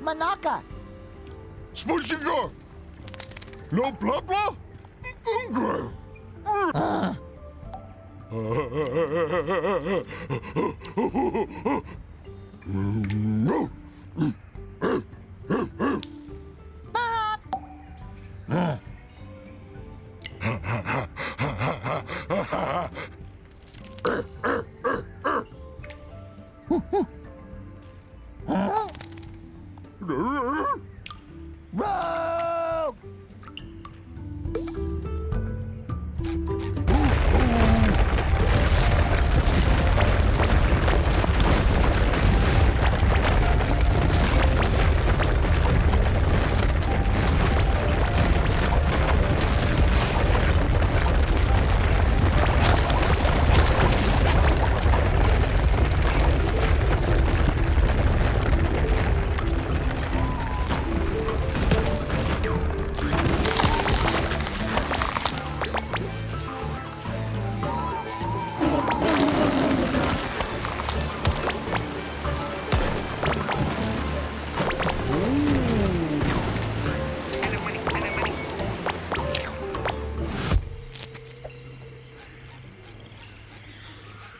Manaka. SpongeGar. No blah blah. Ungar. Rogue!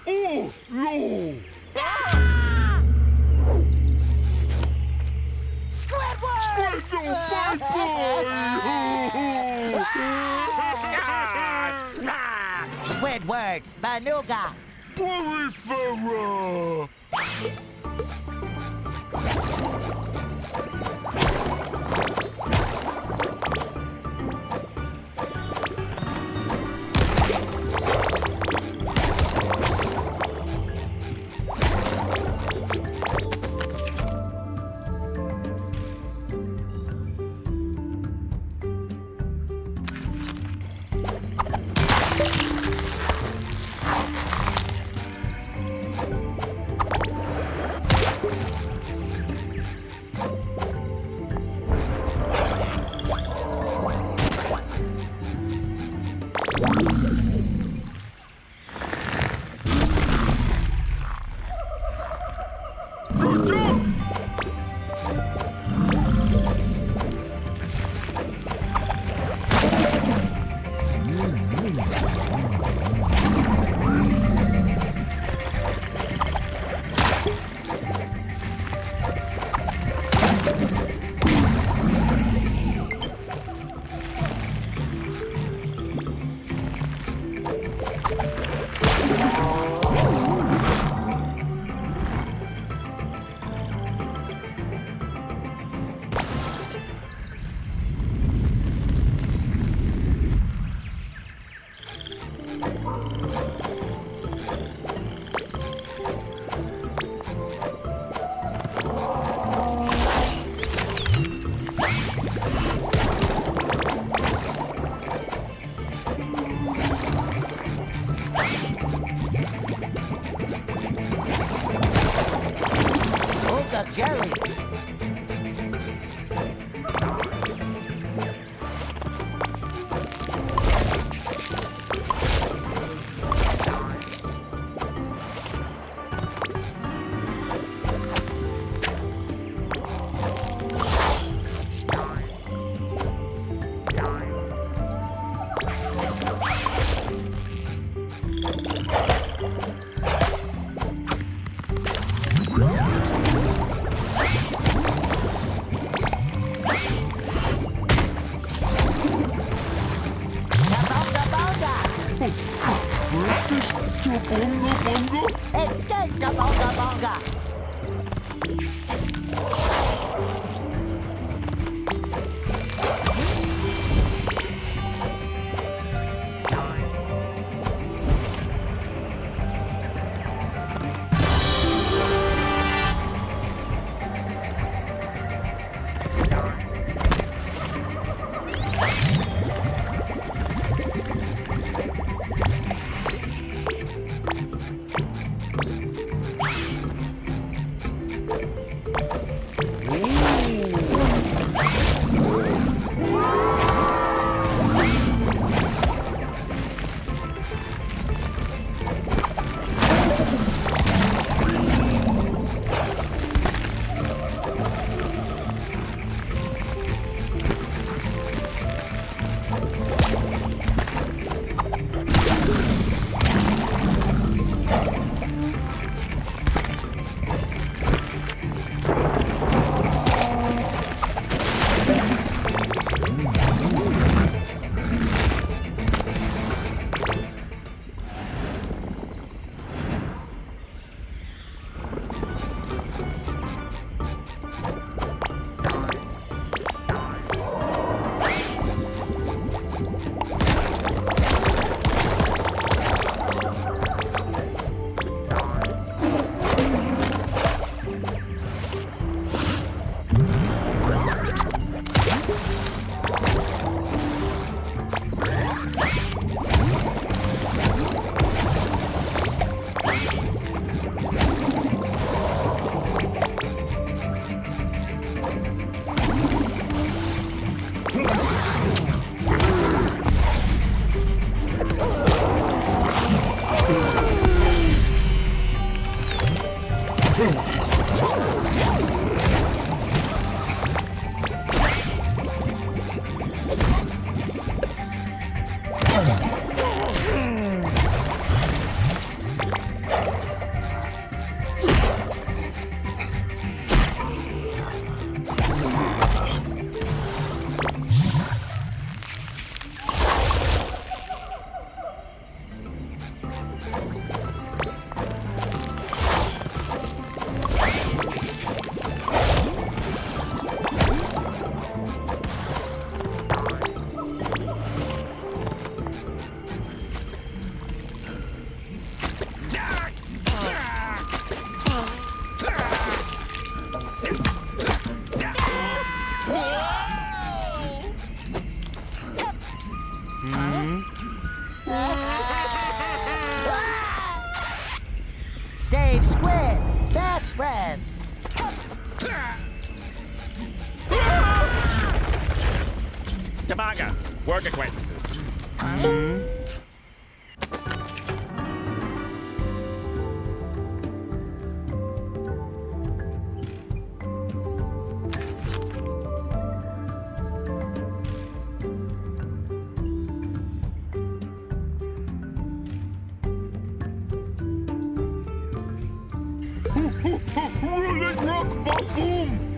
Oh, no! Squidward! Squidward, bye-bye! Squidward, Banuga. Peripheral! Good job! Ooga jelly. Breakfast to bonga bonga? Escape the bonga bonga. Save squid! Best friends! Tobogga, work acquaintances. Rolling rock, boom!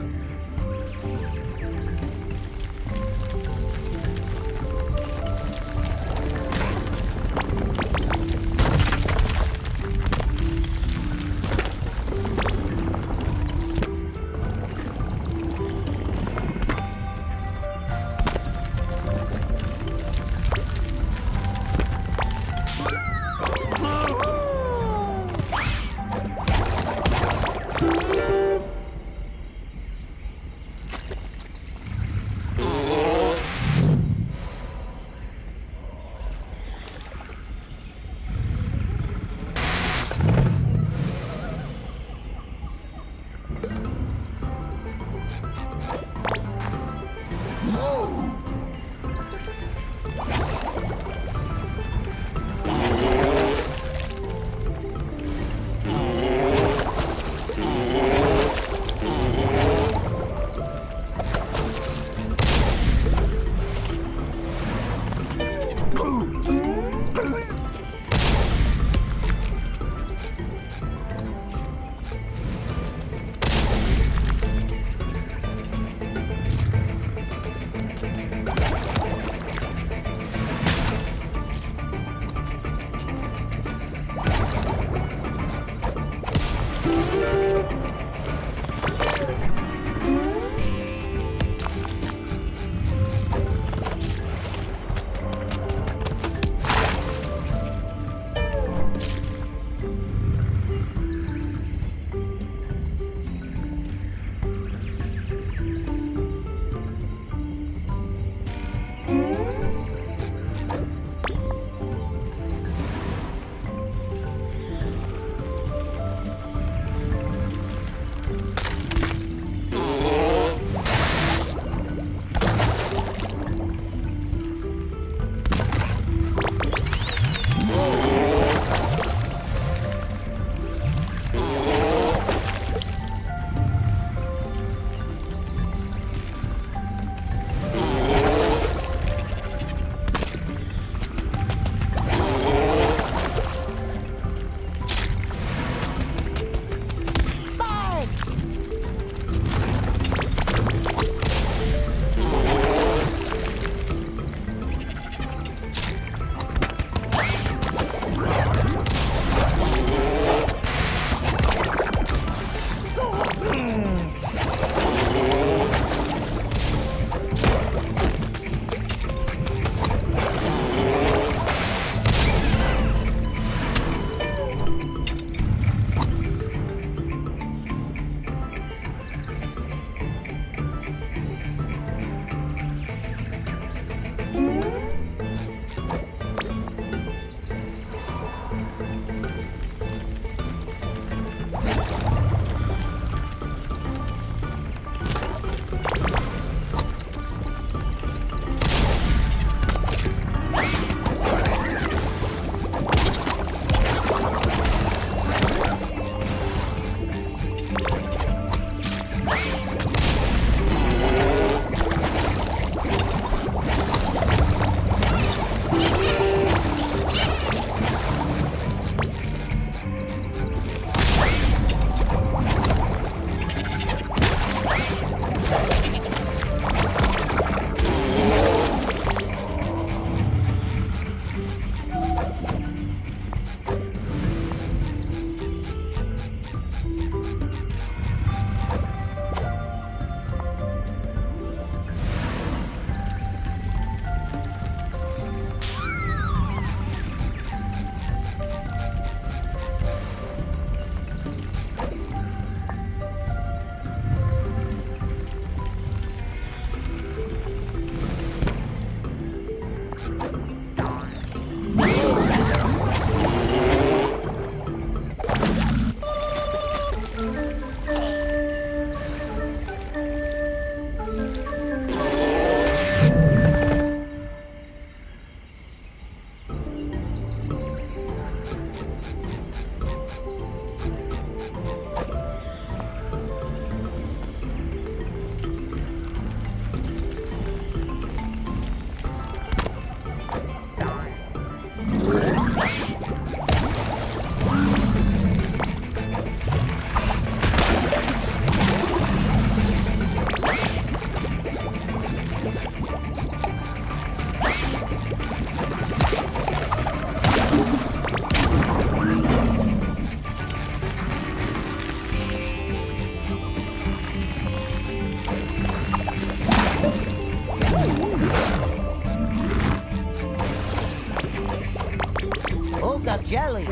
jelly.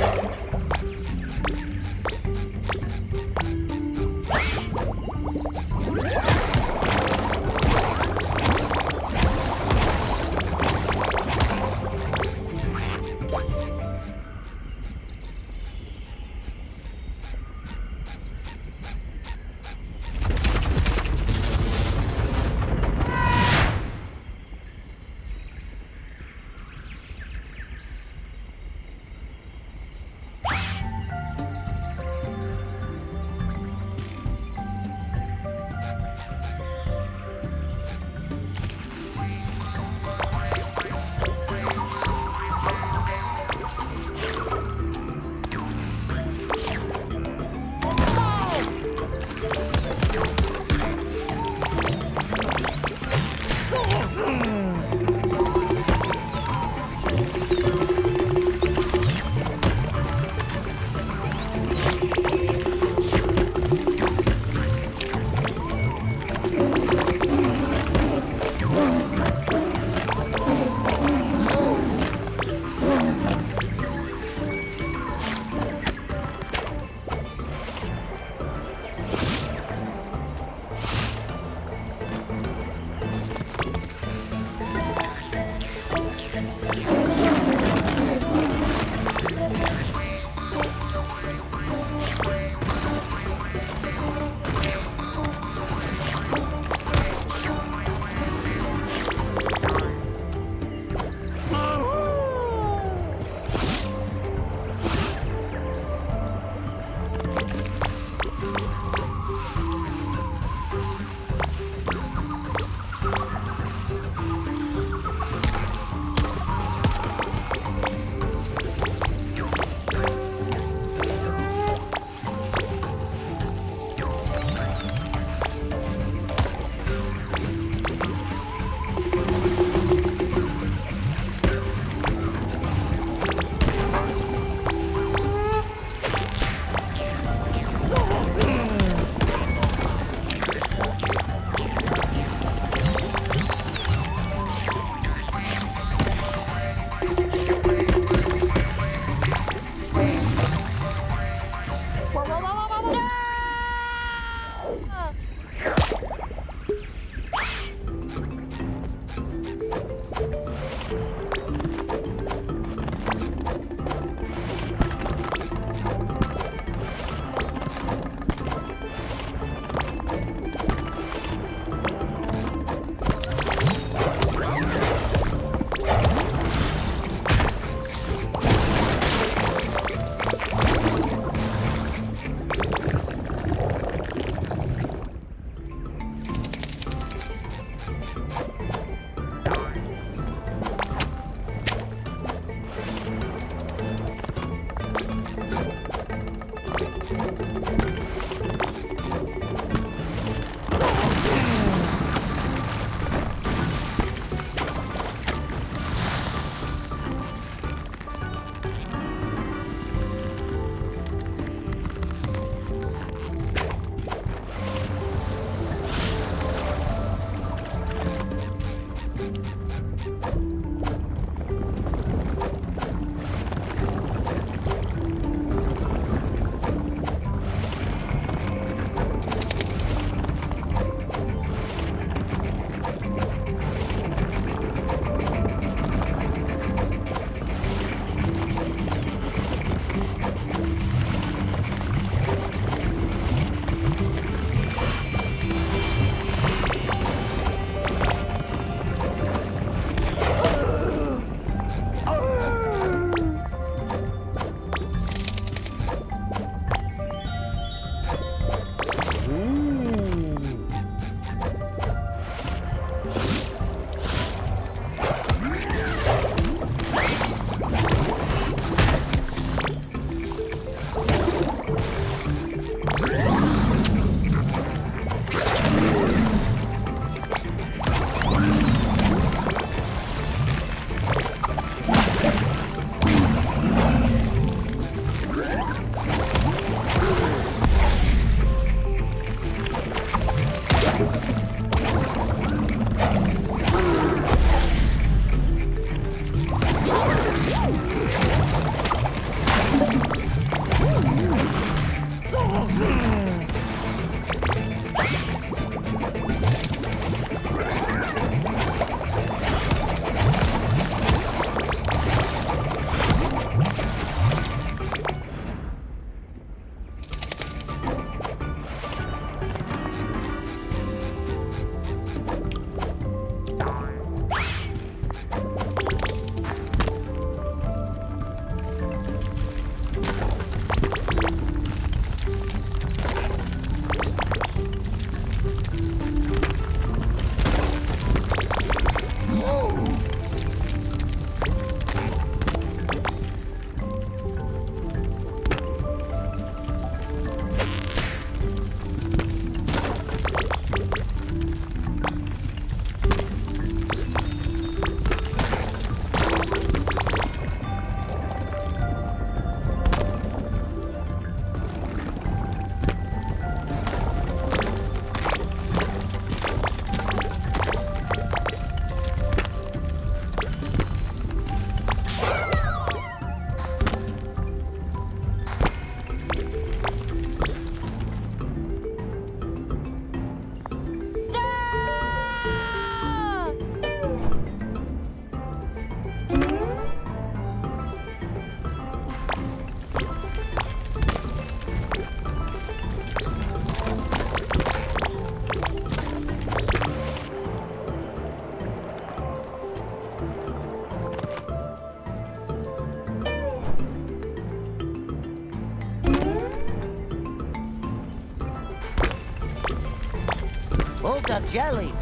of jelly.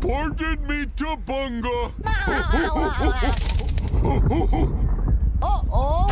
Pardon me, Tabunga. Uh-oh.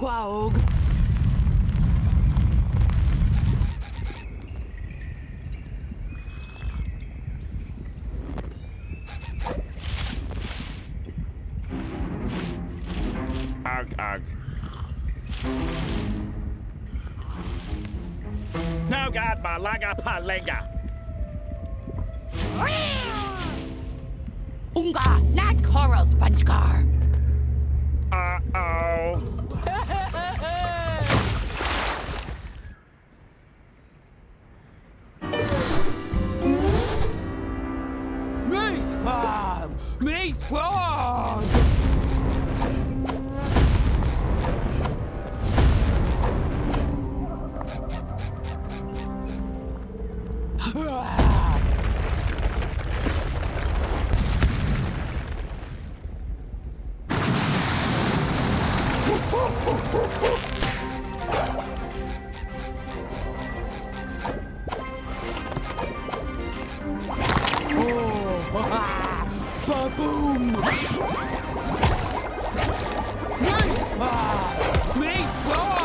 Squawg. Ugh. No god malaga palenga. Unga, not coral, SpongeGar. Uh-oh. Me squad! Me squad! Ba-boom! Me squad! Me squad!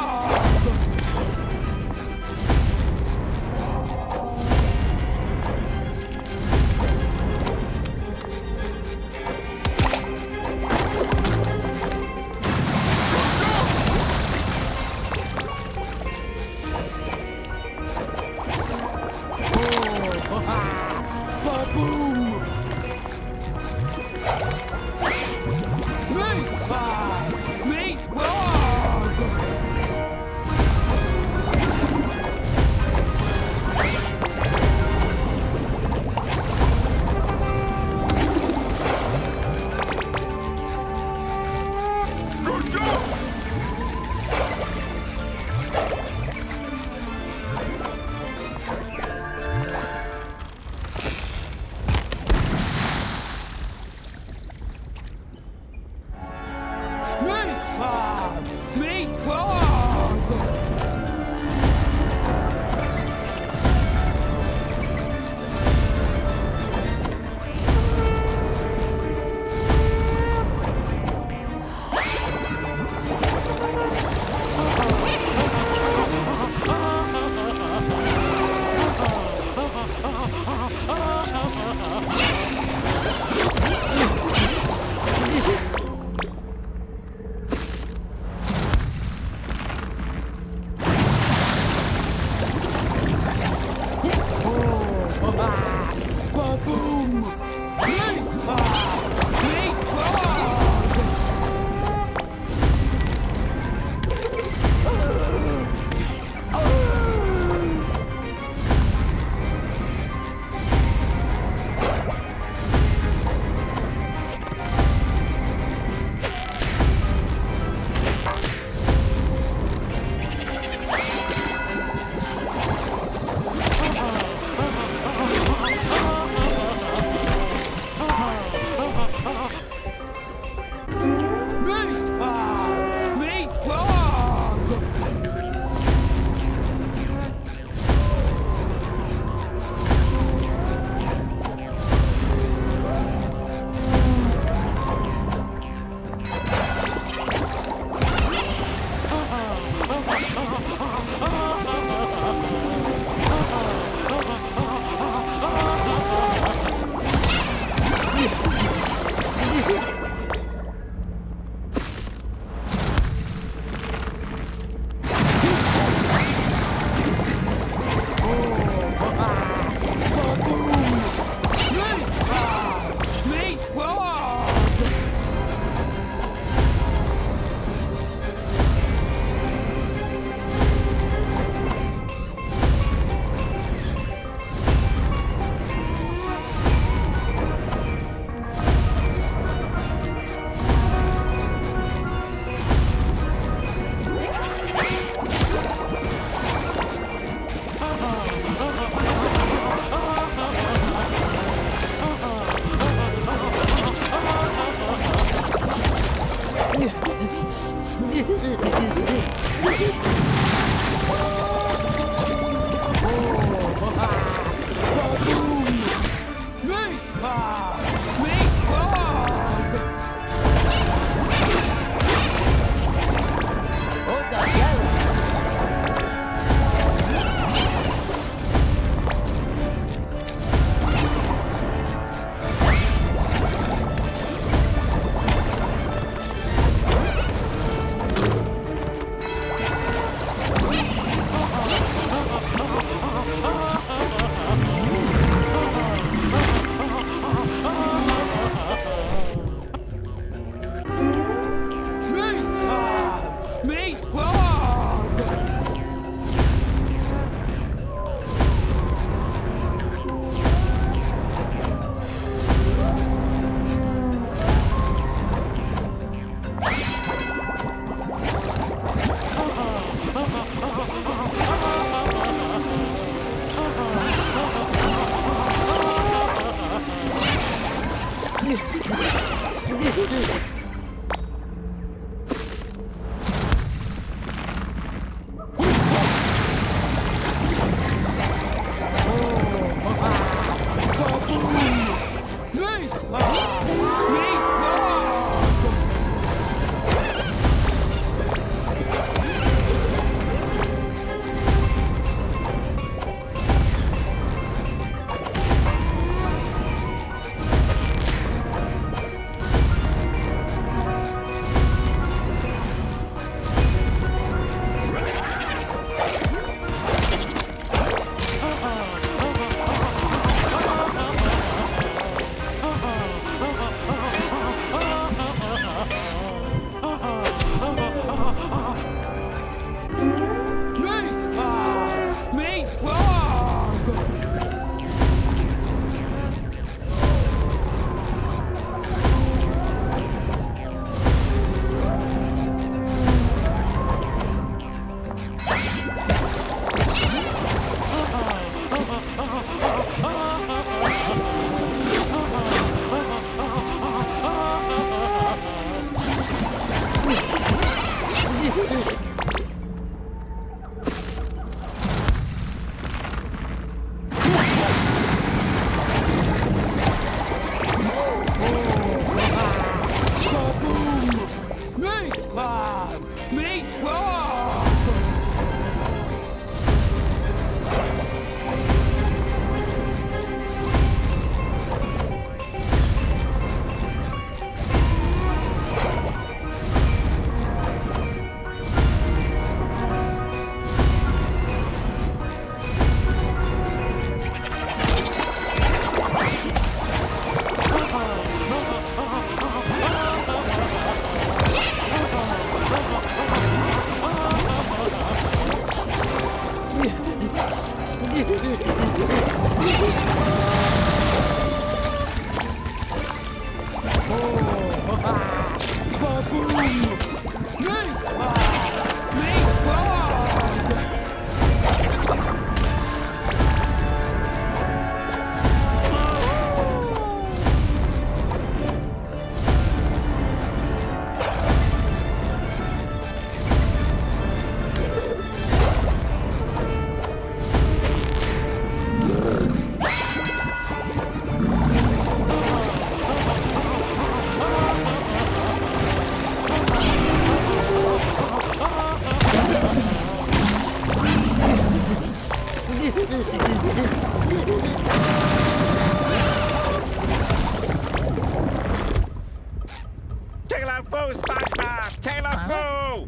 SpongeBob! Taylor Foo!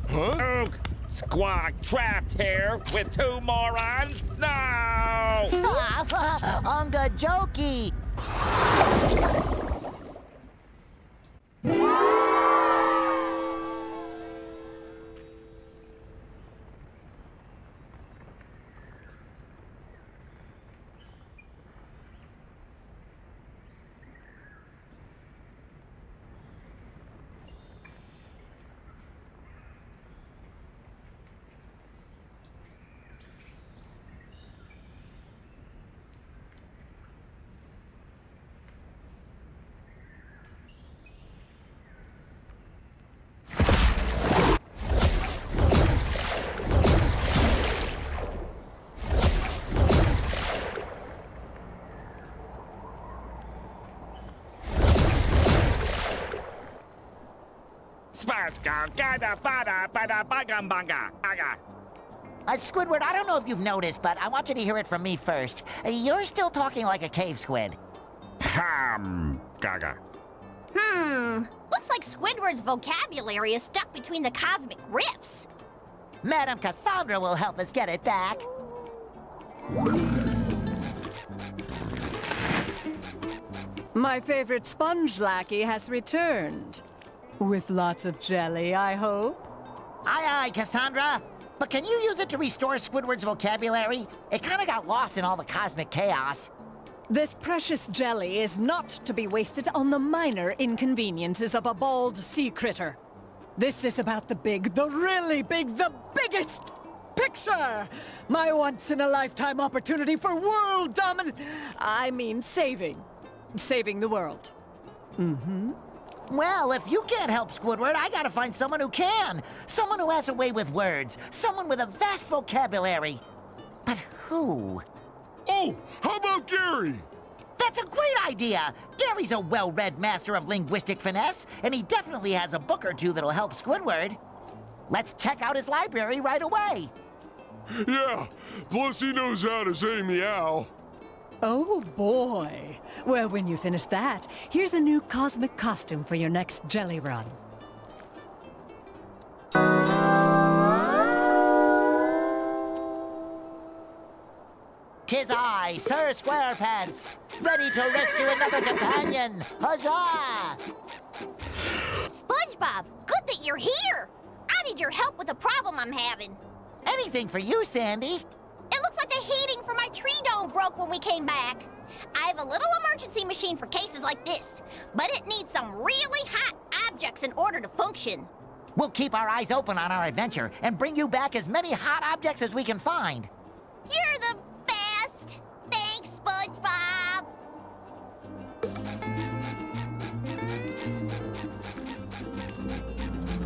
Huh? Oog! Squawk trapped here with two morons? No! Unga jokey. SpongeGar, gada bada bada bagam banga, aga. Squidward, I don't know if you've noticed, but I want you to hear it from me first. You're still talking like a cave squid. Gaga. Looks like Squidward's vocabulary is stuck between the cosmic rifts. Madam Cassandra will help us get it back. My favorite sponge lackey has returned. With lots of jelly, I hope. Aye, aye, Cassandra. But can you use it to restore Squidward's vocabulary? It kind of got lost in all the cosmic chaos. This precious jelly is not to be wasted on the minor inconveniences of a bald sea critter. This is about the big, the really big, the biggest picture! My once-in-a-lifetime opportunity for world saving the world. Well, if you can't help Squidward, I gotta find someone who can. Someone who has a way with words. Someone with a vast vocabulary. But who? Oh, how about Gary? That's a great idea! Gary's a well-read master of linguistic finesse, and he definitely has a book or two that'll help Squidward. Let's check out his library right away. Yeah, plus he knows how to say meow. Oh, boy. Well, when you finish that, here's a new cosmic costume for your next jelly run. 'Tis I, Sir SquarePants, ready to rescue another companion. Huzzah! SpongeBob, good that you're here. I need your help with a problem I'm having. Anything for you, Sandy. It looks like the heating for my tree dome broke when we came back. I have a little emergency machine for cases like this, but it needs some really hot objects in order to function. We'll keep our eyes open on our adventure and bring you back as many hot objects as we can find. You're the best. Thanks, SpongeBob.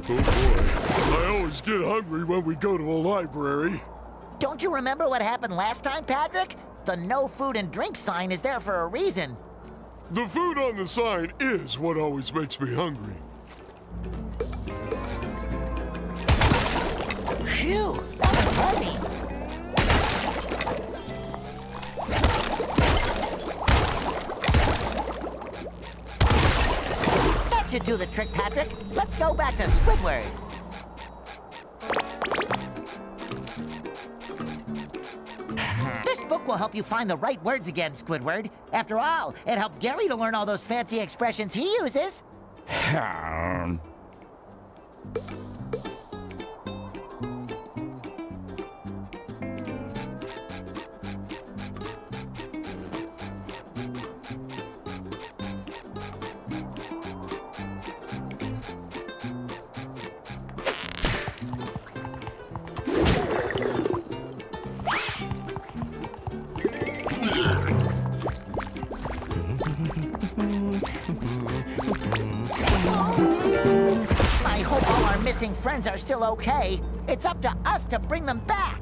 Oh boy, I always get hungry when we go to a library. Don't you remember what happened last time, Patrick? The no food and drink sign is there for a reason. The food on the sign is what always makes me hungry. Phew, that was heavy. That should do the trick, Patrick. Let's go back to Squidward. This book will help you find the right words again, Squidward. After all, it helped Gary to learn all those fancy expressions he uses. I hope all our missing friends are still okay. It's up to us to bring them back.